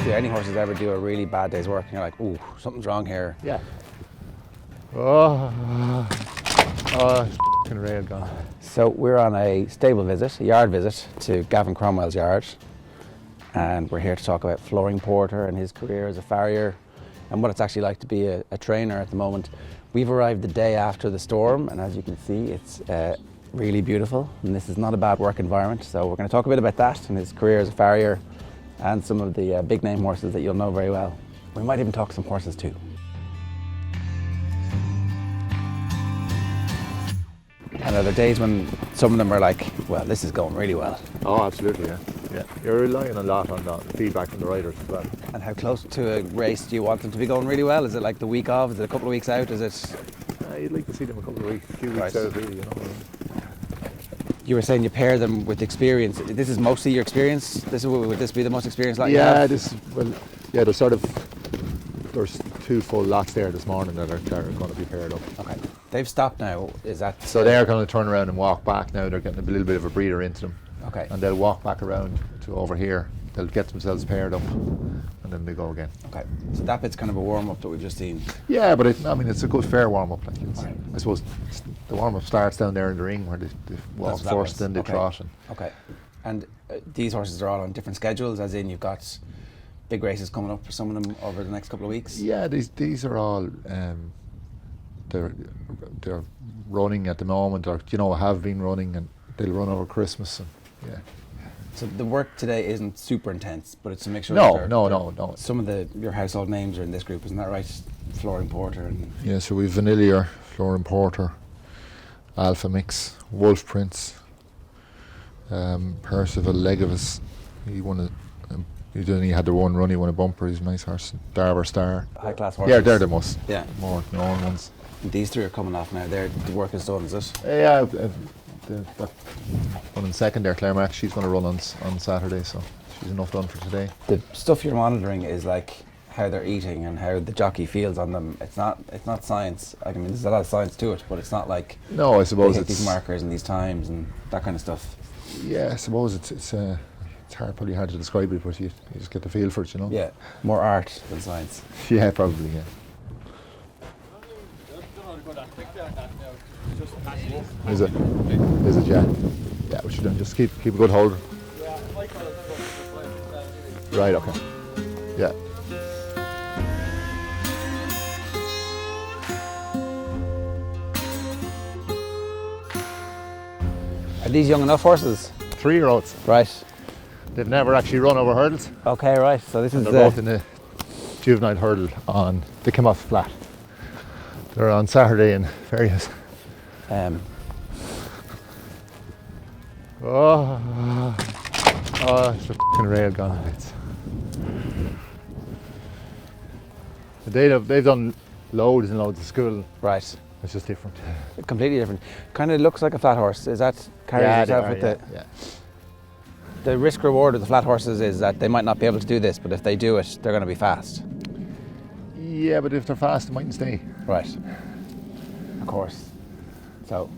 Do any horses ever do a really bad day's work and you're like, ooh, something's wrong here? Yeah. Oh, f***ing rail gone. So we're on a stable visit, a yard visit to Gavin Cromwell's yard, and we're here to talk about Flooring Porter and his career as a farrier and what it's actually like to be a trainer at the moment. We've arrived the day after the storm, and as you can see, it's really beautiful, and this is not a bad work environment. So we're going to talk a bit about that and his career as a farrier and some of the big name horses that you'll know very well. We might even talk some horses too. And are there days when some of them are like, well, this is going really well? Oh, absolutely, yeah. You're relying a lot on the feedback from the riders as well. And how close to a race do you want them to be going really well? Is it like the week of? Is it a couple of weeks out? Is it? You'd like to see them a couple of weeks, a few weeks out, really, you know. You were saying you pair them with experience. This is mostly your experience? Would this be the most experienced lot you Yeah, have? There's two full lots there this morning that are going to be paired up. Okay. They've stopped now, is that? So they're going to turn around and walk back now. They're getting a little bit of a breather into them. Okay. And they'll walk back around to over here. They'll get themselves paired up and then they go again. Okay. So that bit's kind of a warm-up that we've just seen. Yeah, but it's a good fair warm-up. Like Right. I suppose the warm-up starts down there in the ring where they walk first, then they trot. Okay. And these horses are all on different schedules, as in you've got big races coming up for some of them over the next couple of weeks? Yeah, these are all they're running at the moment, or have been running, and they'll run over Christmas. And yeah. So the work today isn't super intense, but it's to make sure. No. Some of your household names are in this group, isn't that right? Flooring Porter and. Yeah, so we've Vanillier, Flooring Porter, Alpha Mix, Wolf Prince, Percival Legavis. He had the one run. He won a bumper. He's a nice horse. Darver Star. High class horses. Yeah, they're the most. Yeah. More known ones. And these three are coming off now. The work is done, is it? Yeah. The one in second there, Claire Mack, she's going to run on Saturday, so she's enough done for today. The stuff you're monitoring is like how they're eating and how the jockey feels on them. It's not science. I mean, there's a lot of science to it, but it's not like. No, I suppose it's these markers and these times and that kind of stuff. Yeah, I suppose it's probably hard to describe it, but you just get the feel for it, you know. Yeah, more art than science. Yeah, probably. Yeah. Is it? Yeah. Yeah, we should just keep a good hold. Right. Okay. Yeah. Are these young enough horses? 3-year-olds. Right. They've never actually run over hurdles. Okay, right. So this is they're both in the juvenile hurdle they came off flat. They're on Saturday in Farrier. It's the f***ing rail gone. They've done loads and loads of school. Right. It's just different. Completely different. Kind of looks like a flat horse. Is that carries yourself with the risk reward of the flat horses is that they might not be able to do this, but if they do it, they're going to be fast. Yeah, but if they're fast, they mightn't stay. Right. Of course. So.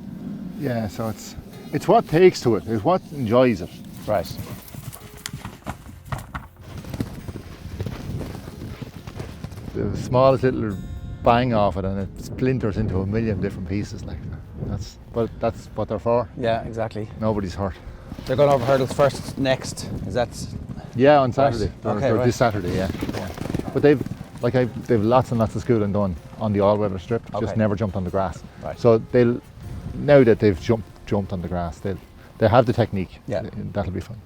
Yeah, so it's what takes to it. It's what enjoys it. Right. The smallest little bang off it, and it splinters into a million different pieces. That's what they're for. Yeah, exactly. Nobody's hurt. They're going over hurdles first next. Is that? Yeah, on Saturday. Right. They're this Saturday, yeah. But they've lots and lots of schooling done on the all-weather strip. Just never jumped on the grass. Right. So now that they've jumped on the grass, they have the technique. Yeah. That'll be fun.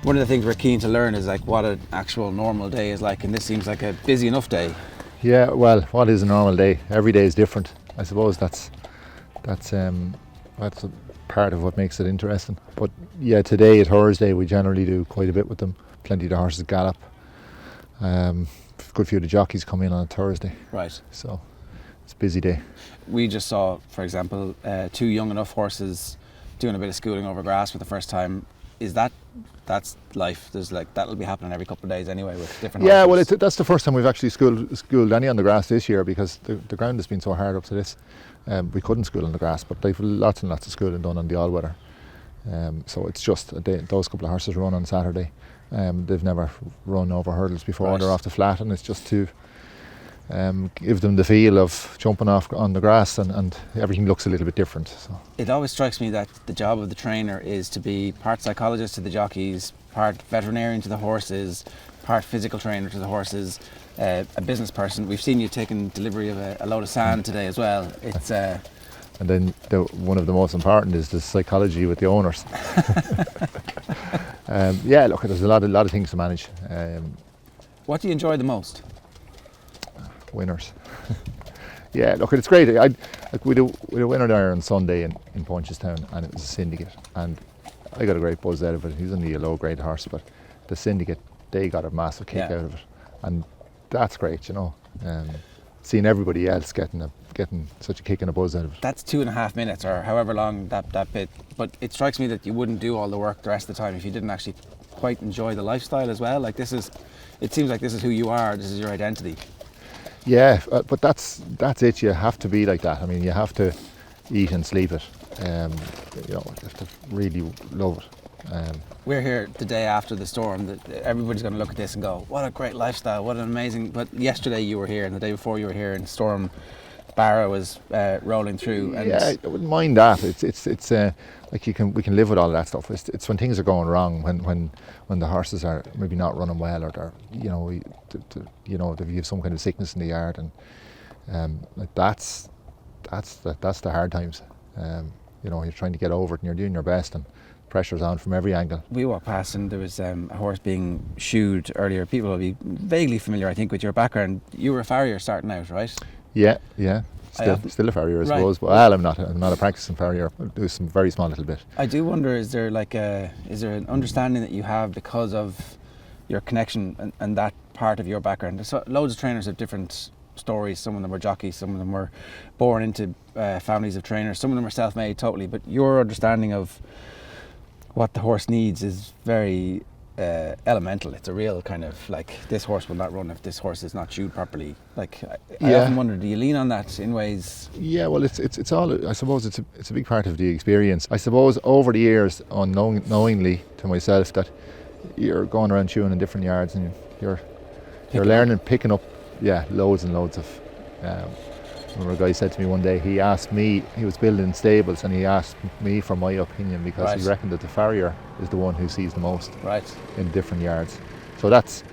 One of the things we're keen to learn is like what an actual normal day is like, and this seems like a busy enough day. Yeah, well, what is a normal day? Every day is different. I suppose that's a part of what makes it interesting. But yeah, today, Thursday, we generally do quite a bit with them. Plenty of the horses gallop. Good few of the jockeys come in on a Thursday. Right. So it's a busy day. We just saw, for example, two young enough horses doing a bit of schooling over grass for the first time. that's life. There's like that'll be happening every couple of days anyway with different. Yeah, horses. well, that's the first time we've actually schooled any on the grass this year, because the ground has been so hard up to this. We couldn't school on the grass, but they've lots and lots of schooling done on the all-weather. So it's just those couple of horses run on Saturday. They've never run over hurdles before. Right. They're off the flat, and it's just to give them the feel of jumping off on the grass, and everything looks a little bit different. So. It always strikes me that the job of the trainer is to be part psychologist to the jockeys, part veterinarian to the horses, part physical trainer to the horses, a business person. We've seen you taking delivery of a load of sand today as well. It's and then one of the most important is the psychology with the owners. Yeah, look, there's a lot of things to manage. What do you enjoy the most? Winners. Yeah, look, it's great. We had a winner there on Sunday in Punchestown, and it was a syndicate, and I got a great buzz out of it. He's only a low grade horse, but the syndicate, they got a massive kick out of it, and that's great, you know. Seeing everybody else getting such a kick and a buzz out of it. That's 2.5 minutes or however long that bit, but it strikes me that you wouldn't do all the work the rest of the time if you didn't actually quite enjoy the lifestyle as well. Like it seems like this is who you are, this is your identity. Yeah, but that's it. You have to be like that. I mean, you have to eat and sleep it. You know, you have to really love it. We're here the day after the storm. Everybody's going to look at this and go, "What a great lifestyle! What an amazing!" But yesterday you were here, and the day before you were here, and Storm Barra was rolling through. And yeah, I wouldn't mind that. It's like we can live with all of that stuff. It's when things are going wrong, when the horses are maybe not running well, or they're you know they have some kind of sickness in the yard, and like that's the hard times. You know, you're trying to get over it, and you're doing your best, and pressure's on from every angle. We walked past, and there was a horse being shoed earlier. People will be vaguely familiar, I think, with your background. You were a farrier starting out, right? Yeah. Still a farrier, I suppose. Right. Well, I'm not a practicing farrier. I do some very small little bit. I do wonder, is there an understanding that you have because of your connection and that part of your background? There's loads of trainers have different stories. Some of them were jockeys, some of them were born into families of trainers, some of them are self-made totally, but your understanding of what the horse needs is very elemental. It's a real kind of like, this horse will not run if this horse is not shoed properly. Like I often wonder, do you lean on that in ways? Yeah, well, it's all, I suppose it's a big part of the experience. I suppose over the years, unknowingly to myself, that you're going around shoeing in different yards, and you're learning, picking up loads and loads of I remember a guy said to me one day, he asked me, he was building stables, and he asked me for my opinion, because he reckoned that the farrier is the one who sees the most in different yards. So that's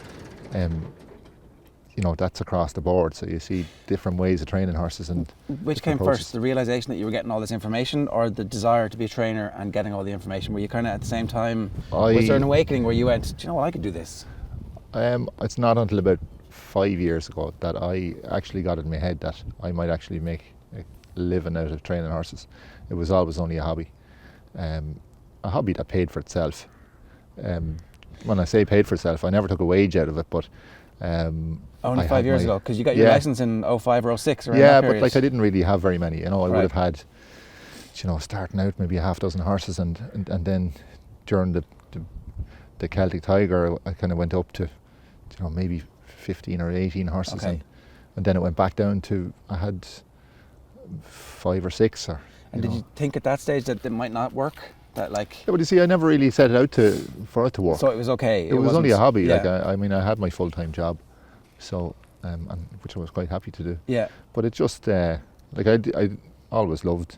that's across the board. So you see different ways of training horses. And which came first, the realisation that you were getting all this information, or the desire to be a trainer and getting all the information? Were you kind of at the same time, was there an awakening where you went, do you know what, I could do this? It's not until about 5 years ago that I actually got it in my head that I might actually make a living out of training horses. It was always only a hobby that paid for itself. When I say paid for itself, I never took a wage out of it, but only 5 years ago, because you got your license in 05 or 06 or that period. But like I didn't really have very many. I would have had, starting out maybe a half dozen horses, and then during the Celtic Tiger, I kind of went up to maybe 15 or 18 horses, and then it went back down to, I had 5 or 6. And did you think at that stage that it might not work? That Yeah, but you see, I never really set it out for it to work. So it was okay. It was only a hobby. Yeah. Like I had my full-time job, so which I was quite happy to do. Yeah. But it just I always loved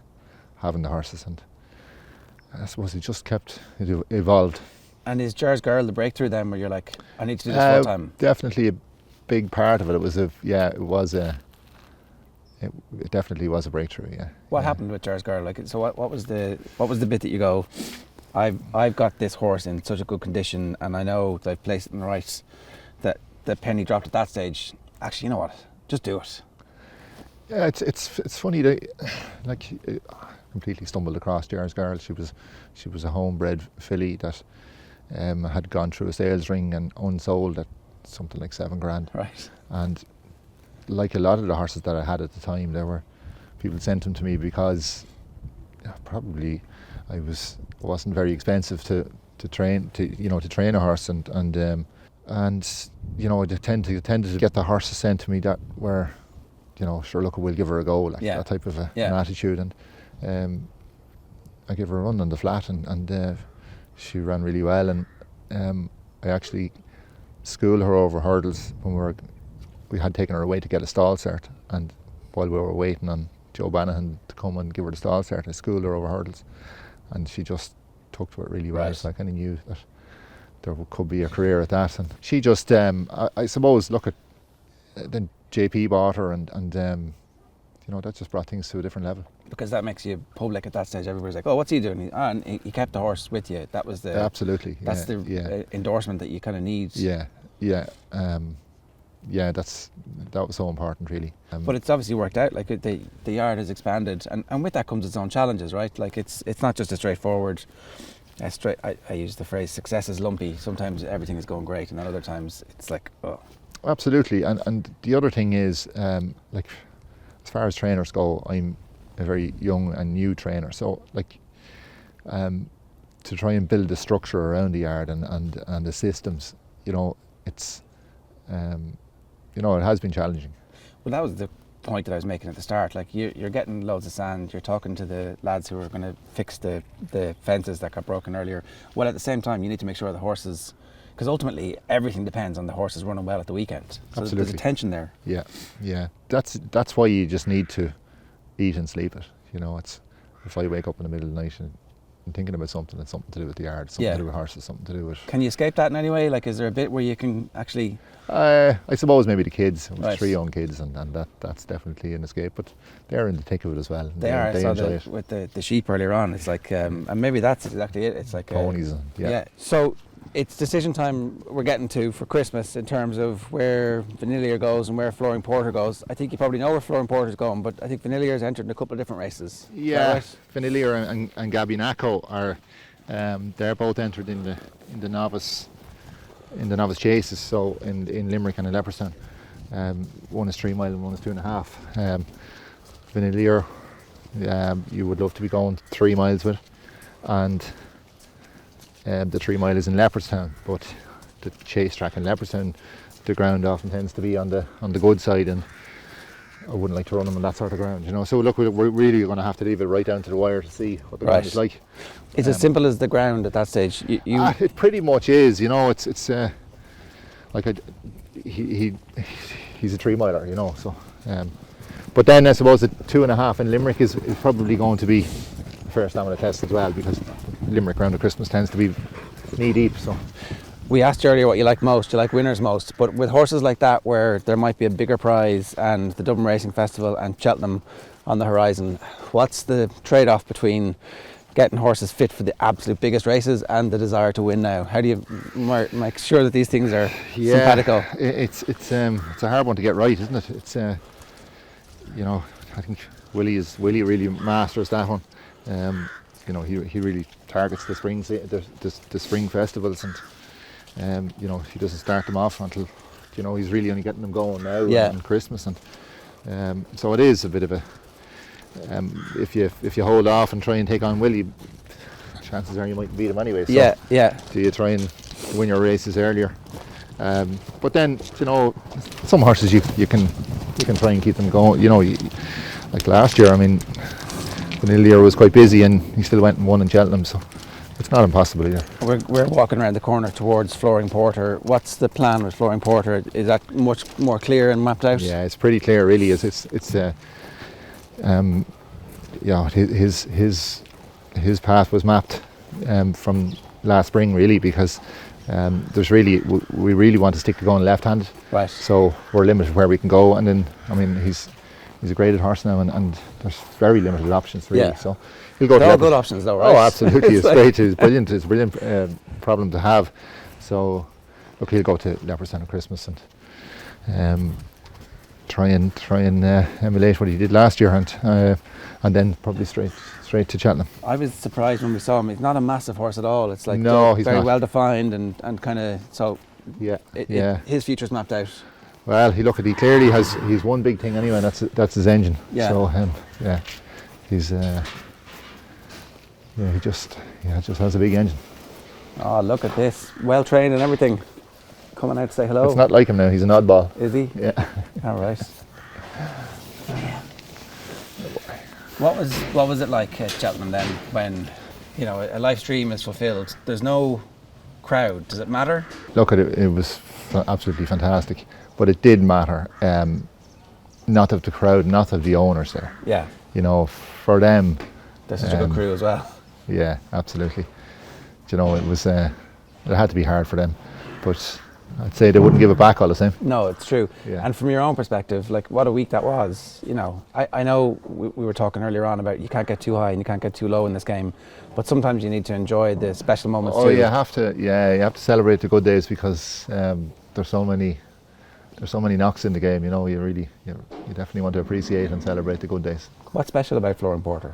having the horses, and I suppose it evolved. And is Ger's Girl the breakthrough then, where you're like, I need to do this full time? Definitely a big part of it. It definitely was a breakthrough. Yeah. What happened with Ger's Girl? Like, so what was the bit that you go, I've got this horse in such a good condition, and I know that I've placed it in the right, that the penny dropped at that stage. Actually, you know what? Just do it. Yeah, it's funny that completely stumbled across Ger's Girl. She was a homebred filly that had gone through a sales ring and unsold at something like $7,000. Right. And like a lot of the horses that I had at the time, people sent them to me because probably I wasn't very expensive to train a horse, and you know, I tended to get the horses sent to me that were, you know, sure, look, we'll give her a go, like that type of an attitude. And I gave her a run on the flat, and she ran really well. And I actually schooled her over hurdles when we had taken her away to get a stall start, and while we were waiting on Joe Bannahan to come and give her the stall start, I schooled her over hurdles, and she just took to it really well. So I kind of knew that there could be a career at that. And she just, I suppose, look at then JP bought her, and you know, that just brought things to a different level. Because that makes you public at that stage. Everybody's like, oh, what's he doing? And he kept the horse with you. That was the absolutely. That's the endorsement that you kind of need. That was so important, really. But it's obviously worked out. Like the yard has expanded, and with that comes its own challenges, right? Like it's not just a straightforward. I use the phrase "success is lumpy." Sometimes everything is going great, and then other times it's like, oh. Absolutely, and the other thing is, like, as far as trainers go, I'm a very young and new trainer, so like, to try and build a structure around the yard and the systems, you know, it's, you know, it has been challenging. Well, that was the point that I was making at the start. Like, you're getting loads of sand, you're talking to the lads who are going to fix the fences that got broken earlier. Well, at the same time, you need to make sure the horses, because ultimately everything depends on the horses running well at the weekend. So Absolutely. There's a tension there. Yeah. That's why you just need to eat and sleep it. You know, it's, if I wake up in the middle of the night and I'm thinking about something, it's something to do with the yard, something to do with horses, something to do with. Can you escape that in any way? Like, is there a bit where you can actually? I suppose maybe the kids. Right. 3 young kids, and that's definitely an escape. But they're in the thick of it as well. They are. They enjoy it. With the sheep earlier on. It's like, and maybe that's exactly it. It's like ponies. Yeah. So it's decision time we're getting to for Christmas in terms of where Vanillier goes and where Flooring Porter goes. I think you probably know where Flooring Porter's going, but I think Vanillier's entered in a couple of different races. Yeah, right? Vanillier and Gabinaco are they're both entered in the novice chases. So in Limerick and in Leopardstown, one is 3 mile and one is 2.5. Vanillier, you would love to be going 3 miles with, and the 3 mile is in Leopardstown, but the chase track in Leopardstown, the ground often tends to be on the good side, and I wouldn't like to run them on that sort of ground, you know. So look, we're really going to have to leave it right down to the wire to see what the ground is like. It's as simple as the ground at that stage. It pretty much is, you know. It's like he's a 3 miler, you know. So, but then I suppose the 2.5 in Limerick is probably going to be a fair stamina test as well, because Limerick round of Christmas tends to be knee deep. So we asked you earlier what you like most. You like winners most, but with horses like that where there might be a bigger prize and the Dublin Racing Festival and Cheltenham on the horizon, what's the trade-off between getting horses fit for the absolute biggest races and the desire to win now? How do you make sure that these things are simpatico? It's a hard one to get right, isn't it? It's you know, I think Willie really masters that one. You know, he really targets the spring festivals, and you know, he doesn't start them off until, you know, he's really only getting them going now on Christmas, and so it is a bit of a if you hold off and try and take on Willie, chances are you might beat him anyway. So do you try and win your races earlier? But then, you know, some horses you can try and keep them going. You know, like last year, I mean, Vanillier was quite busy and he still went and won in Cheltenham, so it's not impossible either. We're walking around the corner towards Flooring Porter. What's the plan with Flooring Porter? Is that much more clear and mapped out? Yeah, it's pretty clear, really. It's yeah, his path was mapped from last spring, really, because we really want to stick to going left-handed. Right. So we're limited where we can go, and then, I mean, he's a graded horse now, and there's very limited options, really. Yeah. So he'll go. They're all good options, though, right? Oh, absolutely. It's great. It's brilliant. It's a brilliant problem to have. So look, he'll go to Leopardstown at Christmas and try and emulate what he did last year, and then probably straight to Cheltenham. I was surprised when we saw him. He's not a massive horse at all. It's like he's very not. well defined and kind of so. Yeah. His future's mapped out. Well, he clearly he's one big thing anyway, and that's his engine. Yeah. So he's he just has a big engine. Oh, look at this. Well trained and everything. Coming out to say hello. It's not like him now, he's an oddball. Is he? Yeah. All right. What was it like at Cheltenham then when, you know, a live stream is fulfilled? There's no crowd. Does it matter? Look, it was absolutely fantastic, but it did matter. Not of the crowd, not of the owners there. Yeah. You know, for them. They're such a good crew as well. Yeah, absolutely. You know, it was. It had to be hard for them, but I'd say they wouldn't give it back all the same. No, it's true. Yeah. And from your own perspective, like what a week that was. You know, I know we were talking earlier on about you can't get too high and you can't get too low in this game, but sometimes you need to enjoy the special moments too. Oh, you have to. Yeah, you have to celebrate the good days because there's so many knocks in the game. You know, you definitely want to appreciate and celebrate the good days. What's special about Flooring Porter?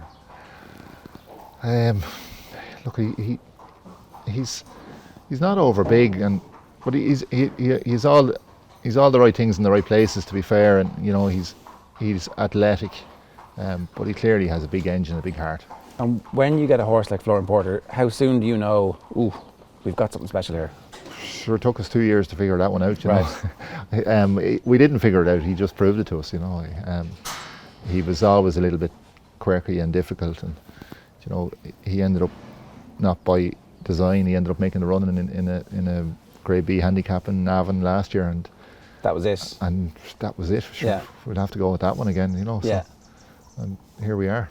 Look, he's not over big, but he's all the right things in the right places. To be fair, and you know he's athletic, but he clearly has a big engine, a big heart. And when you get a horse like Flooring Porter, how soon do you know? Ooh, we've got something special here. Sure, it took us 2 years to figure that one out. You Right. know, we didn't figure it out. He just proved it to us. You know, he was always a little bit quirky and difficult, and you know, he ended up not by design. He ended up making the run in a Grade B handicap in Navan last year, and that was it. And that was it. Sure, yeah. We'll have to go with that one again. You know. Yeah. So, and here we are.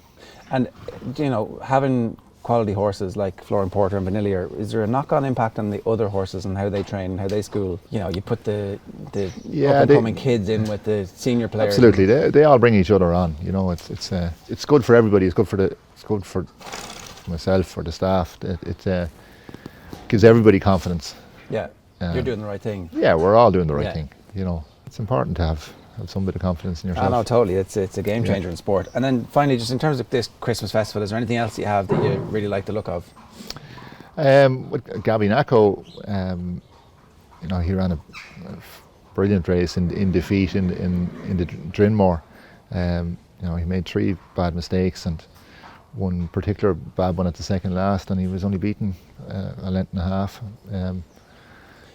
And you know, having quality horses like Flooring Porter and Vanillier, is there a knock-on impact on the other horses and how they train and how they school? You know, you put the up-and-coming kids in with the senior players. Absolutely, they all bring each other on. You know, it's good for everybody. It's good for myself, for the staff. It gives everybody confidence. Yeah, you're doing the right thing. Yeah, we're all doing the right thing. You know, it's important to have some bit of confidence in yourself. I know, totally. It's a game changer in sport. And then finally, just in terms of this Christmas festival, is there anything else you have that you really like the look of? With Gavin Cromwell, you know, he ran a brilliant race in defeat in the Drinmore. You know, he made 3 bad mistakes and one particular bad one at the second last, and he was only beaten a length and a half.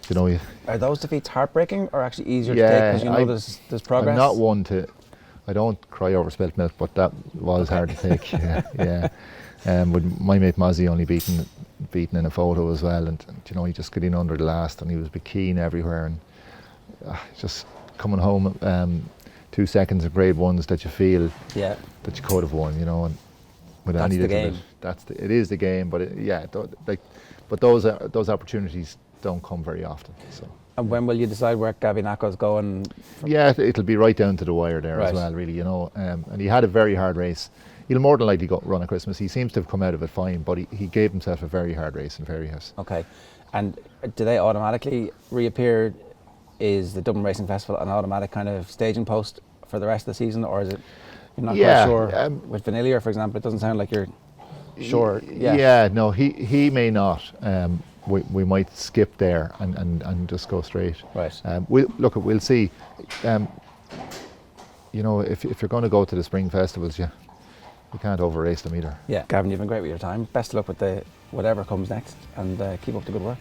You know, are those defeats heartbreaking or actually easier to take because you know there's progress? I'm not one to. I don't cry over spilt milk, but that was hard to take. Yeah. With my mate Mozzie only beaten in a photo as well, and you know he just got in under the last, and he was a bit keen everywhere, and just coming home 2 seconds of Grade 1s that you feel that you could have won, you know, and with that's any the little game. bit, it is the game, but but those opportunities don't come very often. So. And when will you decide where Gavin Cromwell's going? Yeah, it'll be right down to the wire there right. as well, really, you know. And he had a very hard race. He'll more than likely run at Christmas. He seems to have come out of it fine, but he gave himself a very hard race in Farrier. Okay. And do they automatically reappear? Is the Dublin Racing Festival an automatic kind of staging post for the rest of the season, or is it you're not quite sure? With Vanillier, for example, it doesn't sound like you're sure. Yeah, no, he may not. We might skip there and just go straight. Right. We'll see. You know, if you're going to go to the spring festivals, you can't over race them either. Yeah. Gavin, you've been great with your time. Best of luck with whatever comes next, and keep up the good work.